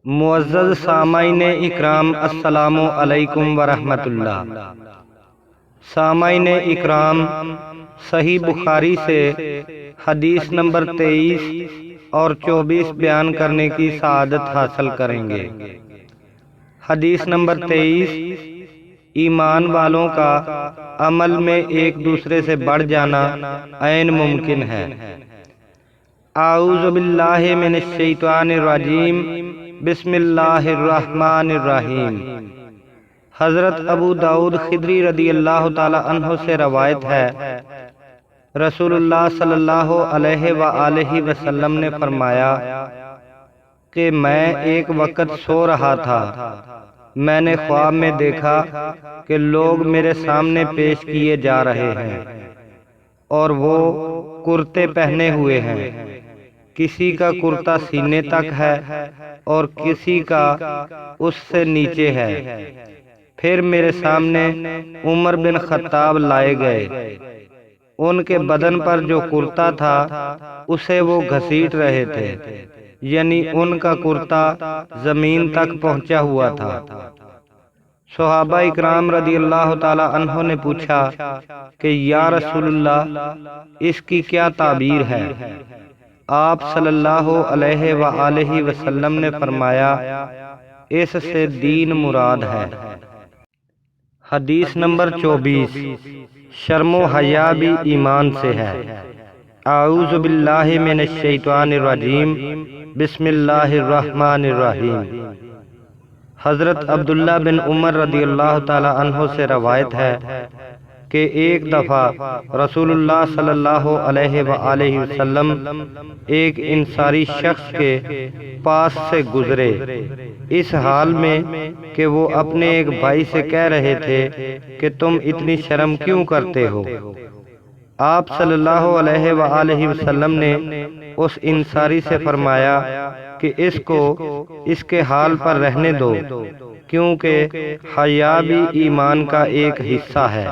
معزز سامعین اکرام، السلام علیکم ورحمۃ اللہ۔ سامعین اکرام، صحیح بخاری سے حدیث نمبر 23 اور 24 بیان کرنے کی سعادت حاصل کریں گے۔ حدیث نمبر 23، ایمان والوں کا عمل میں ایک دوسرے سے بڑھ جانا عین ممکن ہے۔ اعوذ باللہ من الشیطان الرجیم، بسم اللہ الرحمن الرحیم۔ حضرت ابو داؤد خدری رضی اللہ تعالی عنہ سے روایت ہے، رسول اللہ صلی اللہ علیہ وآلہ وسلم نے فرمایا کہ میں ایک وقت سو رہا تھا، میں نے خواب میں دیکھا کہ لوگ میرے سامنے پیش کیے جا رہے ہیں اور وہ کرتے پہنے ہوئے ہیں، کسی کا کرتا سینے تک ہے اور کسی کا اس سے نیچے ہے۔ پھر میرے سامنے عمر بن خطاب لائے گئے، ان کے بدن پر جو کرتا تھا اسے وہ گھسیٹ رہے تھے، یعنی ان کا کرتا زمین تک پہنچا ہوا تھا۔ صحابہ اکرام رضی اللہ تعالی عنہ نے پوچھا کہ یا رسول اللہ، اس کی کیا تعبیر ہے؟ آپ صلی اللہ علیہ وآلہ وسلم نے فرمایا، اس سے دین مراد ہے۔ حدیث نمبر 24، شرم و حیا بھی ایمان سے ہے۔ اعوذ باللہ من الشیطان الرجیم، بسم اللہ الرحمن الرحیم۔ حضرت عبداللہ بن عمر رضی اللہ تعالی عنہ سے روایت ہے کہ ایک دفعہ رسول اللہ صلی اللہ علیہ وآلہ وسلم ایک انصاری شخص کے پاس سے گزرے، اس حال میں کہ وہ اپنے ایک بھائی سے کہہ رہے تھے کہ تم اتنی شرم کیوں کرتے ہو؟ آپ صلی اللہ علیہ وآلہ وسلم نے اس انصاری سے فرمایا کہ اس کو اس کے حال پر رہنے دو، کیونکہ حیا بھی ایمان کا ایک حصہ ہے۔